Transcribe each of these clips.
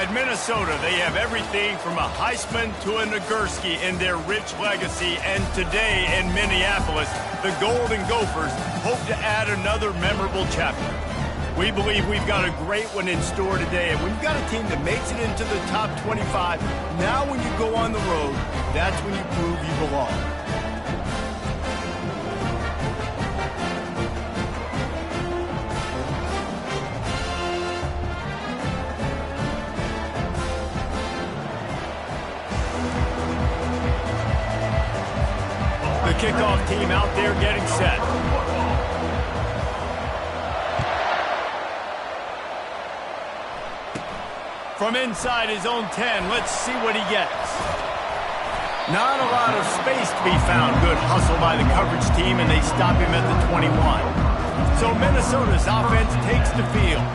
At Minnesota, they have everything from a Heisman to a Nagurski in their rich legacy, and today in Minneapolis, the Golden Gophers hope to add another memorable chapter. We believe we've got a great one in store today, and we've got a team that makes it into the top 25. Now when you go on the road, that's when you prove you belong. The kickoff team out there getting set. From inside his own 10, let's see what he gets. Not a lot of space to be found. Good hustle by the coverage team, and they stop him at the 21. So Minnesota's offense takes the field.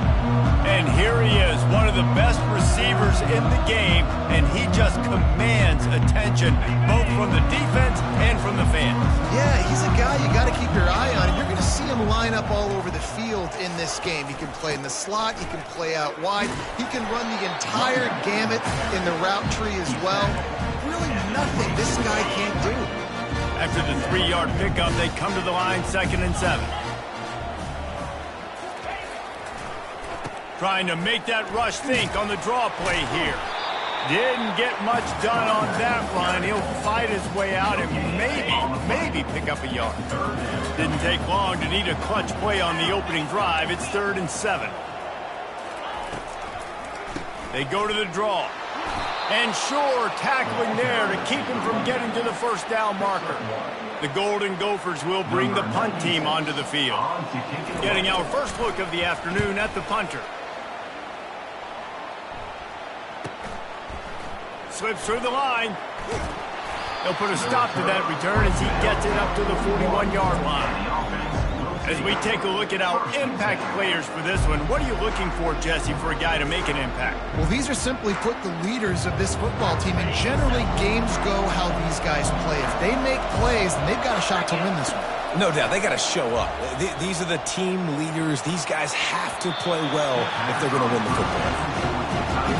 And here he is, one of the best receivers in the game, and he just commands attention, both from the defense and from the fans. Yeah, he's a guy you got to keep your eye on, and you're going to see him line up all over the field in this game. He can play in the slot, he can play out wide, he can run the entire gamut in the route tree as well. Really nothing this guy can't do. After the 3-yard pickup, they come to the line, 2nd and 7. Trying to make that rush think on the draw play here. Didn't get much done on that run. He'll fight his way out and maybe pick up a yard. Didn't take long to need a clutch play on the opening drive. It's 3rd and 7. They go to the draw. And sure, tackling there to keep him from getting to the first down marker. The Golden Gophers will bring the punt team onto the field. Getting our first look of the afternoon at the punter. Slips through the line. They'll put a stop to that return as he gets it up to the 41-yard line. As we take a look at our impact players for this one, what are you looking for, Jesse, for a guy to make an impact? Well, these are simply put the leaders of this football team, and generally games go how these guys play. If they make plays, then they've got a shot to win this one. No doubt, they got to show up. These are the team leaders. These guys have to play well if they're going to win the football.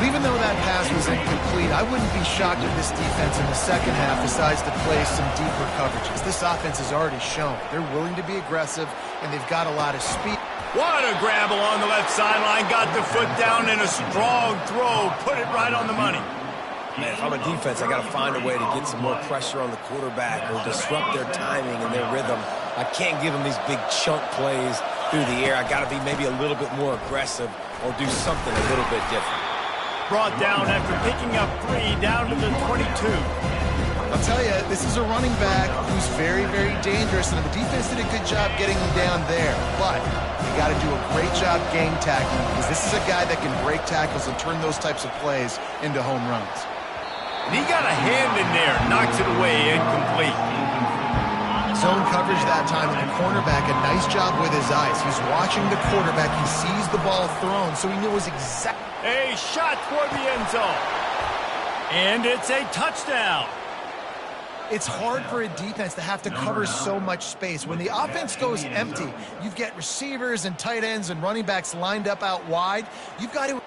Even though that pass was incomplete, I wouldn't be shocked if this defense in the second half decides to play some deeper coverages. This offense has already shown they're willing to be aggressive, and they've got a lot of speed. What a grab along the left sideline. Got the foot down in a strong throw. Put it right on the money. Man, if I'm a defense, I got to find a way to get some more pressure on the quarterback or disrupt their timing and their rhythm. I can't give them these big chunk plays through the air. I got to be maybe a little bit more aggressive or do something a little bit different. Brought down after picking up 3 down to the 22. I'll tell you, this is a running back who's very, very dangerous, and the defense did a good job getting him down there. But you got to do a great job gang tackling, because this is a guy that can break tackles and turn those types of plays into home runs. And he got a hand in there, knocks it away, incomplete. Zone coverage that time, and the cornerback, a nice job with his eyes. He's watching the quarterback. He sees the ball thrown, so he knows exactly. A shot toward the end zone. And it's a touchdown. It's hard for a defense to have to cover so much space. When the offense goes empty, you've got receivers and tight ends and running backs lined up out wide. You've got to...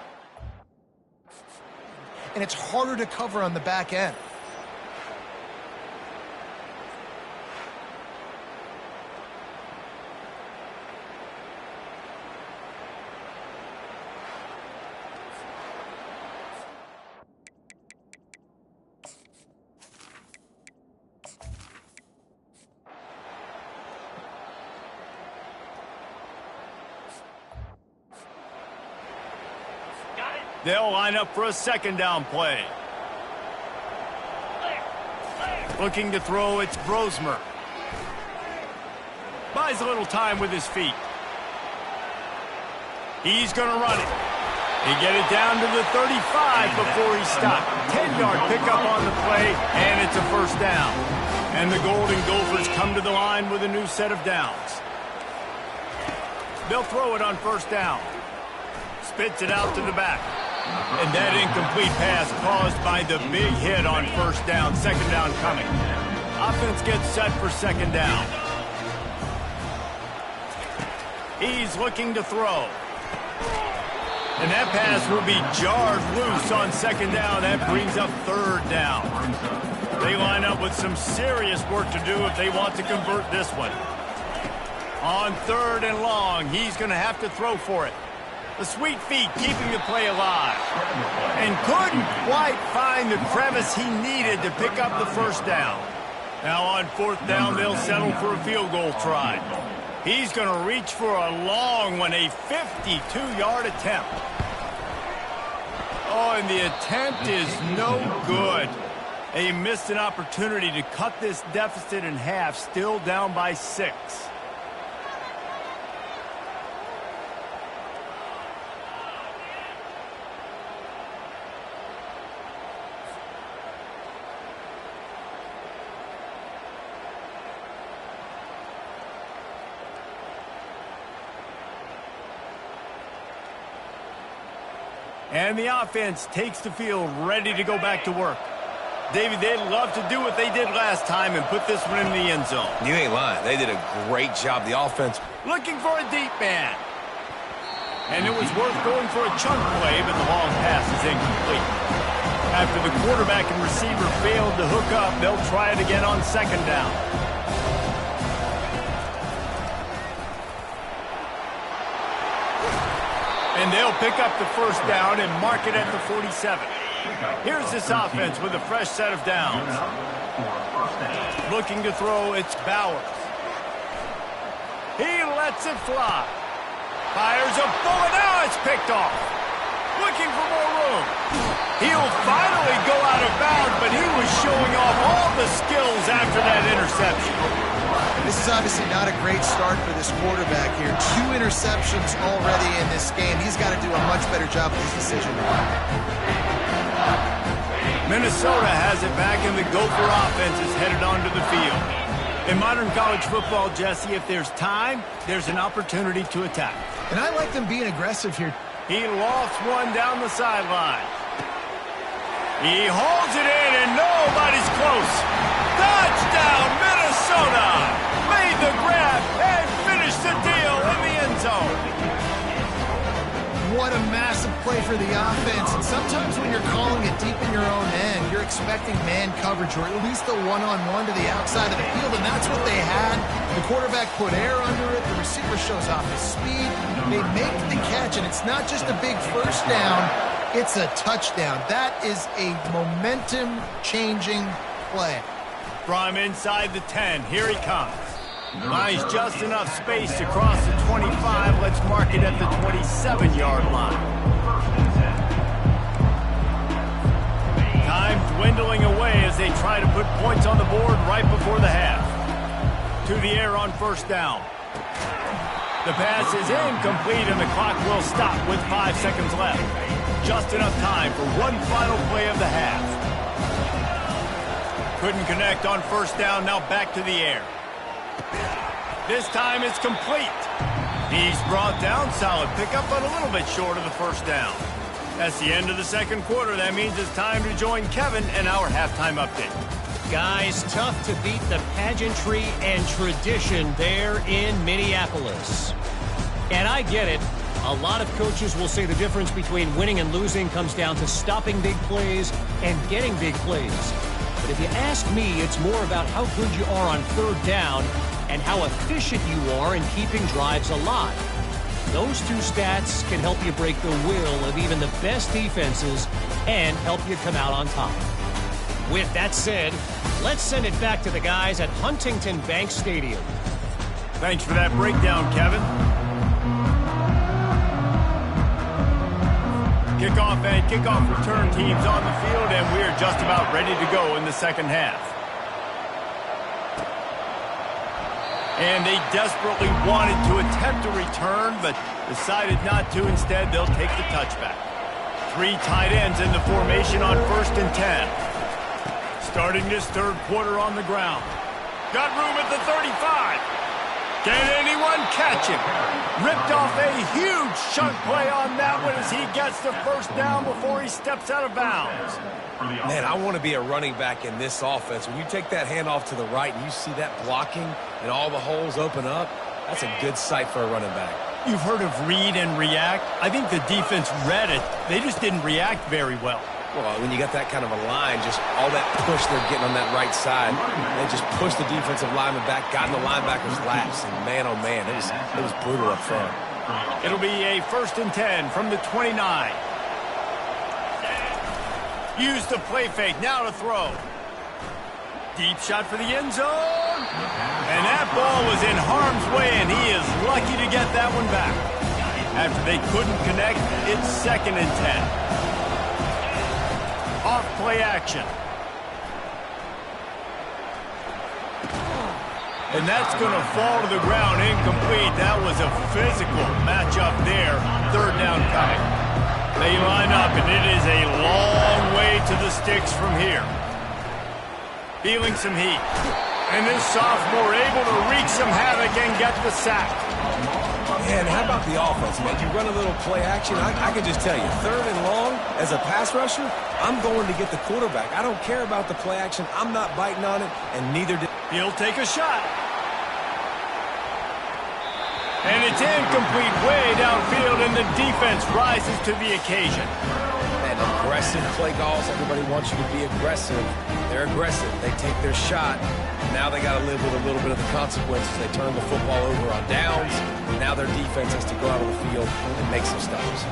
And it's harder to cover on the back end. They'll line up for a 2nd down play. Looking to throw, it's Brosmer. Buys a little time with his feet. He's going to run it. He get it down to the 35 before he stopped. 10-yard pickup on the play, and it's a 1st down. And the Golden Gophers come to the line with a new set of downs. They'll throw it on 1st down. Spits it out to the back. And that incomplete pass caused by the big hit on 1st down. 2nd down coming. Offense gets set for 2nd down. He's looking to throw. And that pass will be jarred loose on second down. That brings up third down. They line up with some serious work to do if they want to convert this one. On third and long, he's going to have to throw for it. The sweet feet keeping the play alive. And couldn't quite find the crevice he needed to pick up the first down. Now on fourth down, they'll settle for a field goal try. He's going to reach for a long one, a 52-yard attempt. Oh, and the attempt is no good. They missed an opportunity to cut this deficit in half, still down by 6. And the offense takes the field, ready to go back to work. David, they'd love to do what they did last time and put this one in the end zone. You ain't lying. They did a great job. The offense looking for a deep man. And it was worth going for a chunk play, but the long pass is incomplete. After the quarterback and receiver failed to hook up, they'll try it again on second down. And they'll pick up the first down and mark it at the 47. Here's this offense with a fresh set of downs. Looking to throw, it's Bowers. He lets it fly. Fires a bullet. Now it's picked off. Looking for more room. He'll finally go out of bounds, but he was showing off all the skills after that interception. This is obviously not a great start for this quarterback here. 2 interceptions already in this game. He's got to do a much better job with his decision. Minnesota has it back, and the Gopher offense is headed onto the field. In modern college football, Jesse, if there's time, there's an opportunity to attack. And I like them being aggressive here. He lofts one down the sideline. He holds it in, and nobody's close. Touchdown, Minnesota! Made the grab and finished the deal in the end zone. What a massive play for the offense. And sometimes when you're calling it deep in your own end, you're expecting man coverage or at least a one-on-one to the outside of the field, and that's what they had. The quarterback put air under it. The receiver shows off his speed. They make the catch, and it's not just a big first down. It's a touchdown. That is a momentum-changing play. From inside the 10, here he comes. Nice, just enough space to cross the 25. Let's mark it at the 27-yard line. Time dwindling away as they try to put points on the board right before the half. To the air on first down. The pass is incomplete, and the clock will stop with 5 seconds left. Just enough time for one final play of the half. Couldn't connect on first down, now back to the air. This time it's complete. He's brought down, solid pickup, but a little bit short of the first down. That's the end of the second quarter. That means it's time to join Kevin and our halftime update. Guys, tough to beat the pageantry and tradition there in Minneapolis. And I get it. A lot of coaches will say the difference between winning and losing comes down to stopping big plays and getting big plays. But if you ask me, it's more about how good you are on third down and how efficient you are in keeping drives alive. Those two stats can help you break the will of even the best defenses and help you come out on top. With that said, let's send it back to the guys at Huntington Bank Stadium. Thanks for that breakdown, Kevin. Kickoff and kickoff return teams on the field, and we're just about ready to go in the second half. And they desperately wanted to attempt a return, but decided not to. Instead, they'll take the touchback. 3 tight ends in the formation on 1st and 10. Starting this third quarter on the ground. Got room at the 35. Can anyone catch him? Ripped off a huge chunk play on that one as he gets the first down before he steps out of bounds. Man, I want to be a running back in this offense. When you take that handoff to the right and you see that blocking and all the holes open up, that's a good sight for a running back. You've heard of read and react. I think the defense read it. They just didn't react very well. Well, when you got that kind of a line, just all that push they're getting on that right side, they just pushed the defensive lineman back, got in the linebacker's laps, and man, oh man, it was brutal up front. It'll be a 1st and 10 from the 29. Use the play fake, now to throw. Deep shot for the end zone. And that ball was in harm's way, and he is lucky to get that one back. After they couldn't connect, it's 2nd and 10. Off play action. And that's going to fall to the ground incomplete. That was a physical matchup there. 3rd down coming. They line up, and it is a long way to the sticks from here. Feeling some heat. And this sophomore able to wreak some havoc and get the sack. Yeah, and how about the offense, man? You run a little play action. I can just tell you, 3rd and long, as a pass rusher, I'm going to get the quarterback. I don't care about the play action. I'm not biting on it, and neither did... He'll take a shot. And it's incomplete way downfield, and the defense rises to the occasion. And aggressive play calls. Everybody wants you to be aggressive. They're aggressive. They take their shot. Now they got to live with a little bit of the consequences. They turn the football over on downs. Now their defense has to go out on the field and make some stops.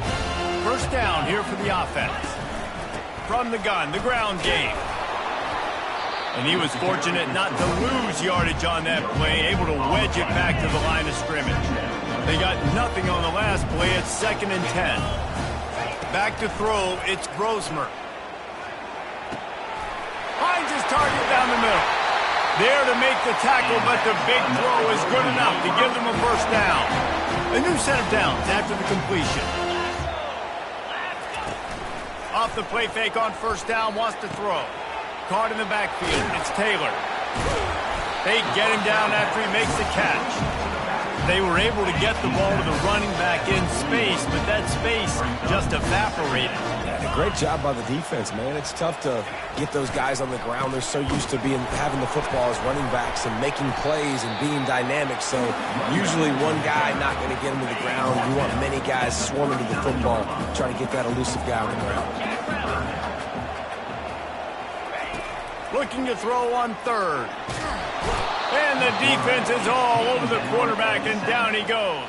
1st down here for the offense. From the gun, the ground game. And he was fortunate not to lose yardage on that play, able to wedge it back to the line of scrimmage. They got nothing on the last play. It's 2nd and 10. Back to throw, it's Grosmer. Finds his target down the middle. There to make the tackle, but the big throw is good enough to give them a 1st down. A new set of downs after the completion. Off the play fake on 1st down, wants to throw. Caught in the backfield, it's Taylor. They get him down after he makes the catch. They were able to get the ball to the running back in space, but that space just evaporated. Yeah, great job by the defense, man. It's tough to get those guys on the ground. They're so used to having the football as running backs and making plays and being dynamic. So usually one guy not going to get them to the ground. You want many guys swarming to the football, trying to get that elusive guy on the ground. Looking to throw on 3rd. And the defense is all over the quarterback, and down he goes.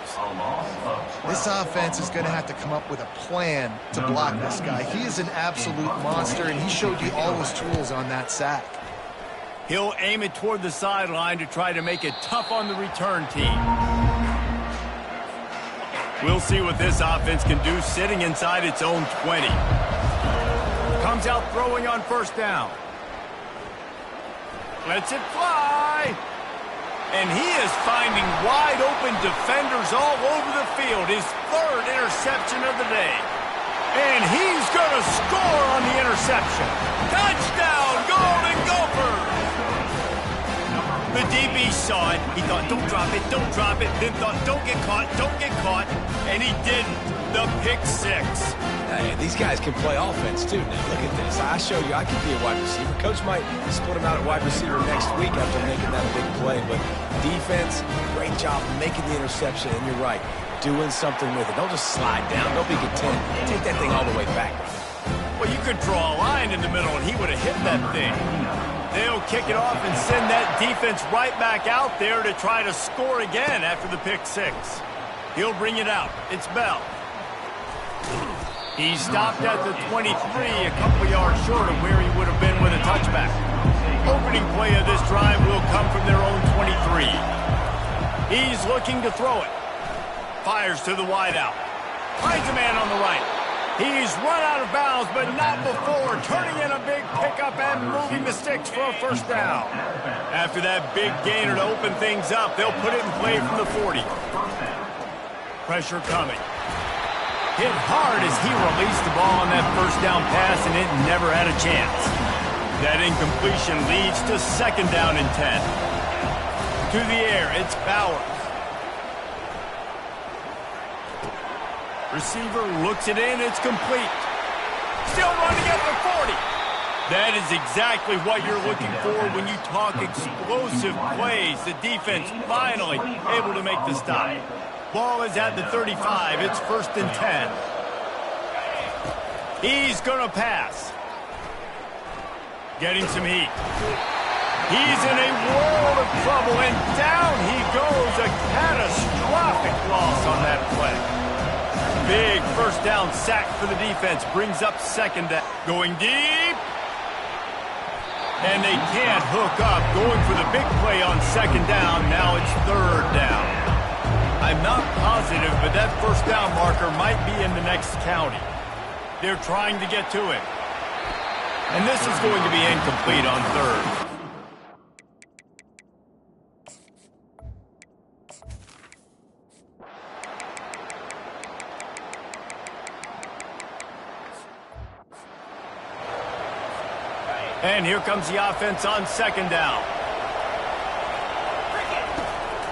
This offense is going to have to come up with a plan to block this guy. He is an absolute monster, and he showed you all his tools on that sack. He'll aim it toward the sideline to try to make it tough on the return team. We'll see what this offense can do sitting inside its own 20. Comes out throwing on 1st down. Lets it fly. And he is finding wide-open defenders all over the field. His 3rd interception of the day. And he's going to score on the interception. Touchdown, Golden Gophers! The DB saw it. He thought, don't drop it, don't drop it. Then thought, don't get caught, don't get caught. And he didn't. The pick 6. Hey, these guys can play offense, too. Now, look at this. I show you I can be a wide receiver. Coach might split him out at wide receiver next week after making that big play. But defense, great job making the interception. And you're right, doing something with it. Don't just slide down. Don't be content. Take that thing all the way back. Well, you could draw a line in the middle, and he would have hit that thing. They'll kick it off and send that defense right back out there to try to score again after the pick 6. He'll bring it out. It's Bell. He stopped at the 23, a couple yards short of where he would have been with a touchback. Opening play of this drive will come from their own 23. He's looking to throw it. Fires to the wideout. Finds a man on the right. He's run out of bounds, but not before turning in a big pickup and moving the sticks for a 1st down. After that big gainer to open things up, they'll put it in play from the 40. Pressure coming. Hit hard as he released the ball on that 1st down pass, and it never had a chance. That incompletion leads to 2nd down and 10. To the air, it's Bowers. Receiver looks it in, it's complete. Still running at the 40. That is exactly what you're looking for when you talk explosive plays. The defense finally able to make the stop. Ball is at the 35. It's 1st and 10. He's going to pass. Getting some heat. He's in a world of trouble, and down he goes. A catastrophic loss on that play. Big first down sack for the defense. Brings up 2nd down. Going deep. And they can't hook up. Going for the big play on 2nd down. Now it's 3rd down. I'm not positive, but that first down marker might be in the next county. They're trying to get to it. And this is going to be incomplete on 3rd. And here comes the offense on 2nd down.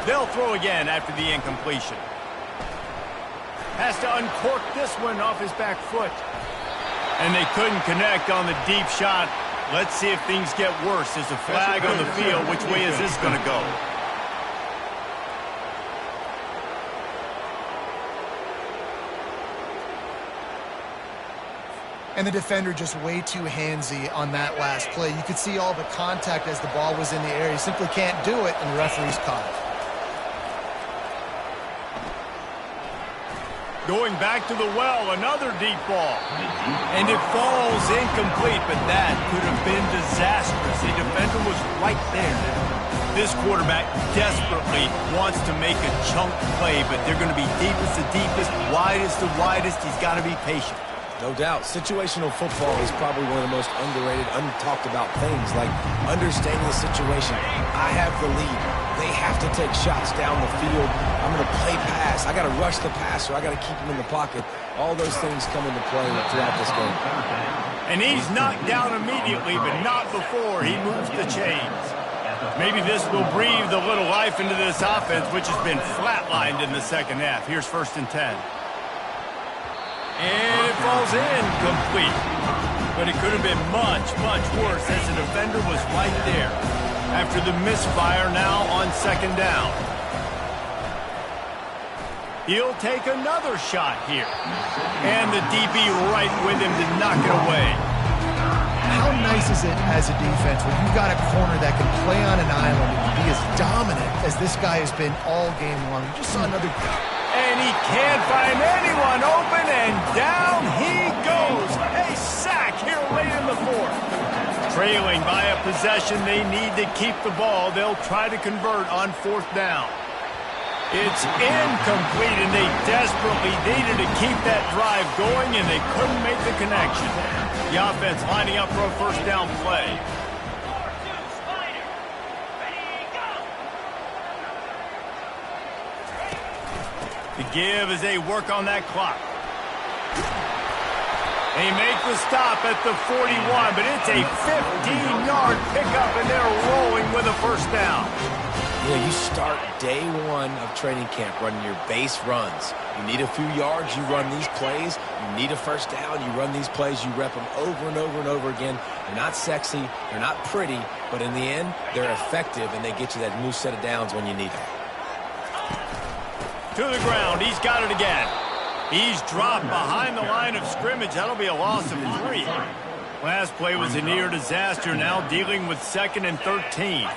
They'll throw again after the incompletion. Has to uncork this one off his back foot. And they couldn't connect on the deep shot. Let's see if things get worse. There's a flag on the field. Which way is this going to go? And the defender just way too handsy on that last play. You could see all the contact as the ball was in the air. He simply can't do it, and the referee's caught it. Going back to the well, another deep ball. And it falls incomplete, but that could have been disastrous. The defender was right there. This quarterback desperately wants to make a chunk play, but they're going to be deepest to deepest, widest to widest. He's got to be patient. No doubt. Situational football is probably one of the most underrated, untalked about things, like understanding the situation. I have the lead. They have to take shots down the field. I'm going to play pass. I got to rush the passer. I got to keep him in the pocket. All those things come into play throughout this game. And he's knocked down immediately, but not before he moves the chains. Maybe this will breathe a little life into this offense, which has been flatlined in the 2nd half. Here's 1st and 10. And it falls incomplete. But it could have been much, much worse as the defender was right there. After the misfire now on 2nd down. He'll take another shot here. And the DB right with him to knock it away. How nice is it as a defense when you've got a corner that can play on an island and be as dominant as this guy has been all game long? You just saw another guy. And he can't find anyone open, and down he goes. A sack here late in the 4th. Trailing by a possession, they need to keep the ball. They'll try to convert on 4th down. It's incomplete, and they desperately needed to keep that drive going, and they couldn't make the connection. The offense lining up for a first down play. The give as they work on that clock. They make the stop at the 41, but it's a 15-yard pickup, and they're rolling with a first down. Yeah, you start day one of training camp running your base runs. You need a few yards, you run these plays. You need a first down, you run these plays. You rep them over and over and over again. They're not sexy, they're not pretty, but in the end, they're effective, and they get you that new set of downs when you need them. To the ground. He's got it again. He's dropped behind the line of scrimmage. That'll be a loss of 3. Last play was a near disaster. Now dealing with 2nd and 13.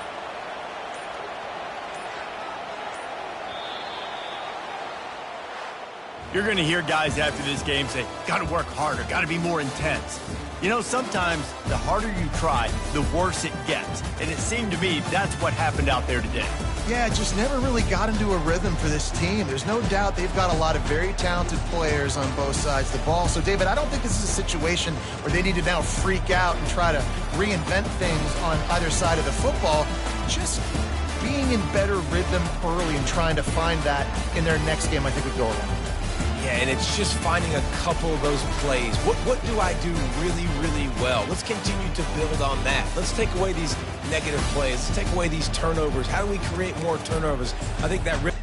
You're going to hear guys after this game say, got to work harder, got to be more intense. You know, sometimes the harder you try, the worse it gets. And it seemed to me that's what happened out there today. Yeah, just never really got into a rhythm for this team. There's no doubt they've got a lot of very talented players on both sides of the ball. So, David, I don't think this is a situation where they need to now freak out and try to reinvent things on either side of the football. Just being in better rhythm early and trying to find that in their next game, I think would go a long way. Yeah, and it's just finding a couple of those plays. What do I do really, really well? Let's continue to build on that. Let's take away these negative plays. Let's take away these turnovers. How do we create more turnovers? I think that really...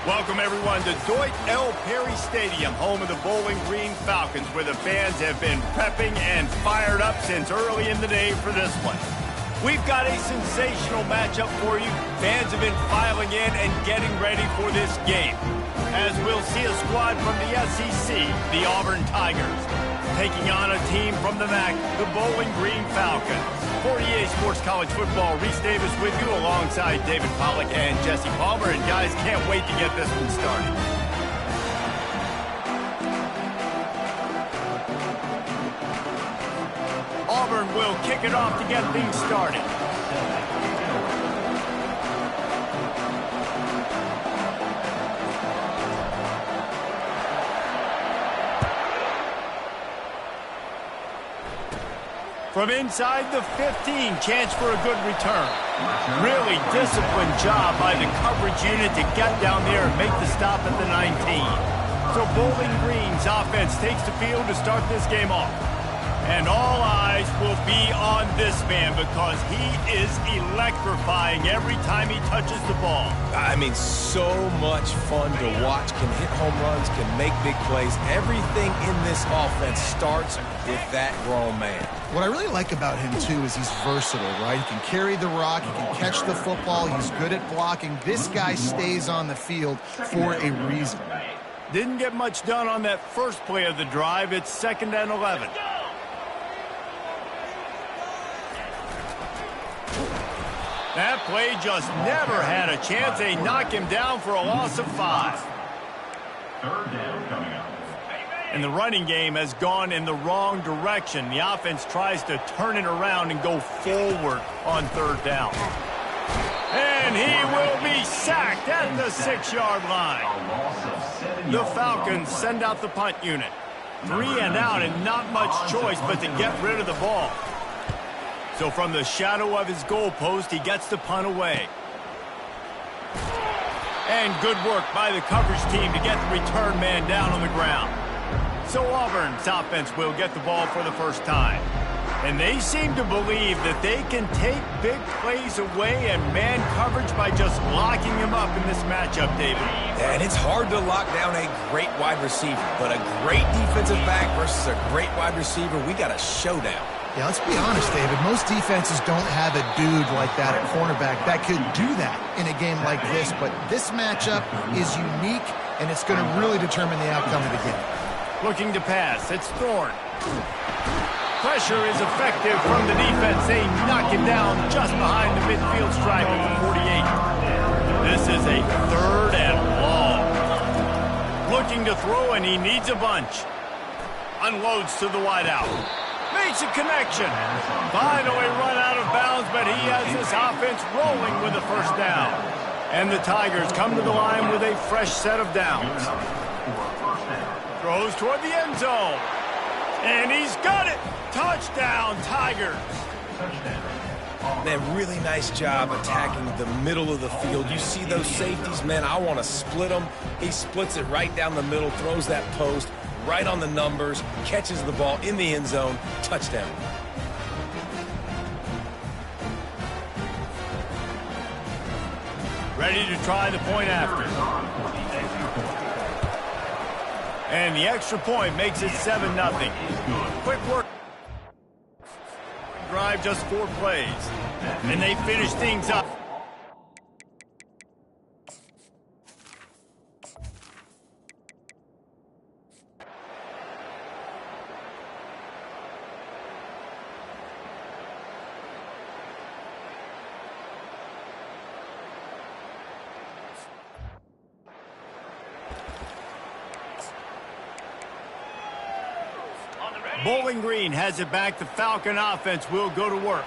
Welcome, everyone, to Deutsch L. Perry Stadium, home of the Bowling Green Falcons, where the fans have been prepping and fired up since early in the day for this one. We've got a sensational matchup for you. Fans have been filing in and getting ready for this game, as we'll see a squad from the SEC, the Auburn Tigers, taking on a team from the MAC, the Bowling Green Falcons. For EA Sports College Football, Reese Davis with you alongside David Pollack and Jesse Palmer. And guys, can't wait to get this one started. Auburn will kick it off to get things started. From inside the 15, chance for a good return. Really disciplined job by the coverage unit to get down there and make the stop at the 19. So Bowling Green's offense takes the field to start this game off. And all eyes will be on this man because he is electrifying every time he touches the ball. I mean, so much fun to watch. Can hit home runs, can make big plays. Everything in this offense starts with that grown man. What I really like about him, too, is he's versatile, right? He can carry the rock, he can catch the football, he's good at blocking. This guy stays on the field for a reason. Didn't get much done on that first play of the drive. It's 2nd and 11. That play just never had a chance. They knock him down for a loss of 5. 3rd down coming up. And the running game has gone in the wrong direction. The offense tries to turn it around and go forward on 3rd down. And he will be sacked at the 6-yard line. The Falcons send out the punt unit. 3 and out and not much choice but to get rid of the ball. So from the shadow of his goalpost, he gets the punt away. And good work by the coverage team to get the return man down on the ground. So Auburn's offense will get the ball for the first time. And they seem to believe that they can take big plays away and man coverage by just locking him up in this matchup, David. And it's hard to lock down a great wide receiver, but a great defensive back versus a great wide receiver, we got a showdown. Yeah, let's be honest, David. Most defenses don't have a dude like that at cornerback that could do that in a game like this. But this matchup is unique, and it's going to really determine the outcome of the game. Looking to pass. It's Thorne. Pressure is effective from the defense. They knock him down just behind the midfield stripe at the 48. This is a 3rd and long. Looking to throw, and he needs a bunch. Unloads to the wideout. Makes a connection. Finally run out of bounds, but he has this offense rolling with a 1st down. And the Tigers come to the line with a fresh set of downs. Throws toward the end zone. And he's got it. Touchdown, Tigers. Man, really nice job attacking the middle of the field. You see those safeties, man, I want to split them. He splits it right down the middle, throws that post right on the numbers, catches the ball in the end zone, touchdown. Ready to try the point after. And the extra point makes it 7-0. Quick work. Drive just 4 plays. And they finish things up. Bowling Green has it back. The Falcon offense will go to work.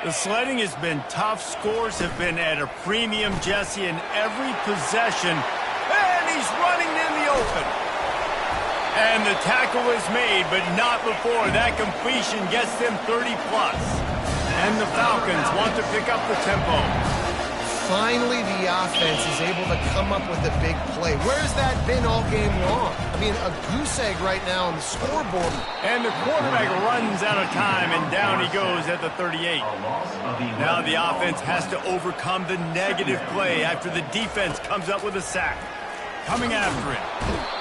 The sledding has been tough. Scores have been at a premium, Jesse, in every possession. And he's running in the open. And the tackle is made, but not before. That completion gets them 30+. And the Falcons want to pick up the tempo. Finally, the offense is able to come up with a big play. Where's that been all game long? I mean, a goose egg right now on the scoreboard. And the quarterback runs out of time, and down he goes at the 38. Now the offense has to overcome the negative play after the defense comes up with a sack. coming after him.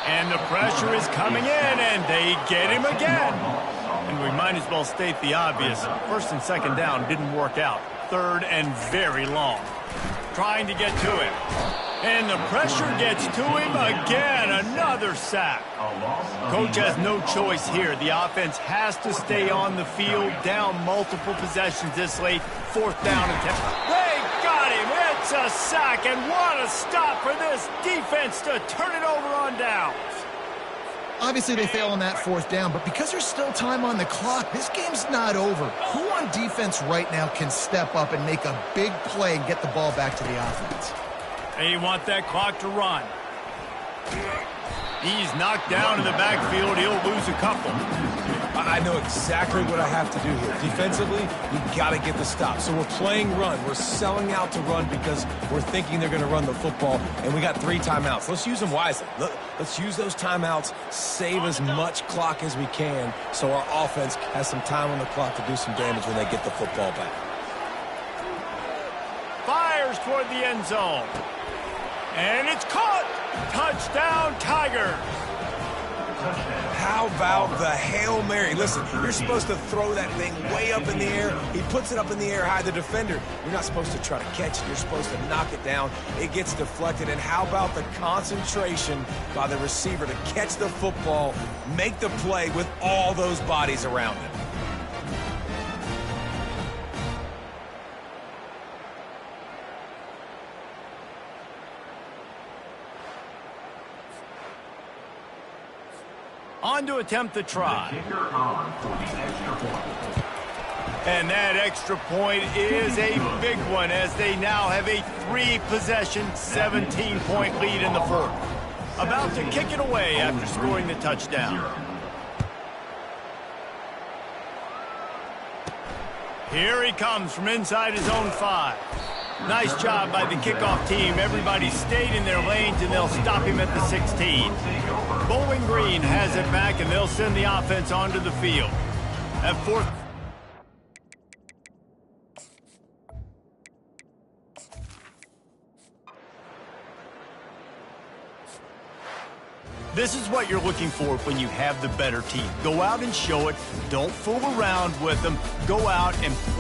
And the pressure is coming in, and they get him again. And we might as well state the obvious. First and second down didn't work out. Third and very long. Trying to get to him. And the pressure gets to him again. Another sack. Coach has no choice here. The offense has to stay on the field, down multiple possessions this late. Fourth down and 10. They got him. It's a sack, and what a stop for this defense to turn it over on downs. Obviously, they fail on that fourth down, but because there's still time on the clock, this game's not over. Who on defense right now can step up and make a big play and get the ball back to the offense? They want that clock to run. He's knocked down in the backfield. He'll lose a couple. I know exactly what I have to do here. Defensively, we've got to get the stop. So we're playing run. We're selling out to run because we're thinking they're going to run the football, and we got 3 timeouts. Let's use them wisely. Let's use those timeouts, save as much clock as we can so our offense has some time on the clock to do some damage when they get the football back. Fires toward the end zone. And it's caught. Touchdown, Tigers. How about the Hail Mary? Listen, you're supposed to throw that thing way up in the air. He puts it up in the air high. The defender, you're not supposed to try to catch it. You're supposed to knock it down. It gets deflected. And how about the concentration by the receiver to catch the football, make the play with all those bodies around him? On to attempt the try. And that extra point is a big one as they now have a 3-possession, 17-point lead in the fourth. About to kick it away after scoring the touchdown. Here he comes from inside his own 5. Nice job by the kickoff team. Everybody stayed in their lanes, and they'll stop him at the 16. Bowling Green has it back, and they'll send the offense onto the field. At fourth. This is what you're looking for when you have the better team. Go out and show it. Don't fool around with them. Go out and play.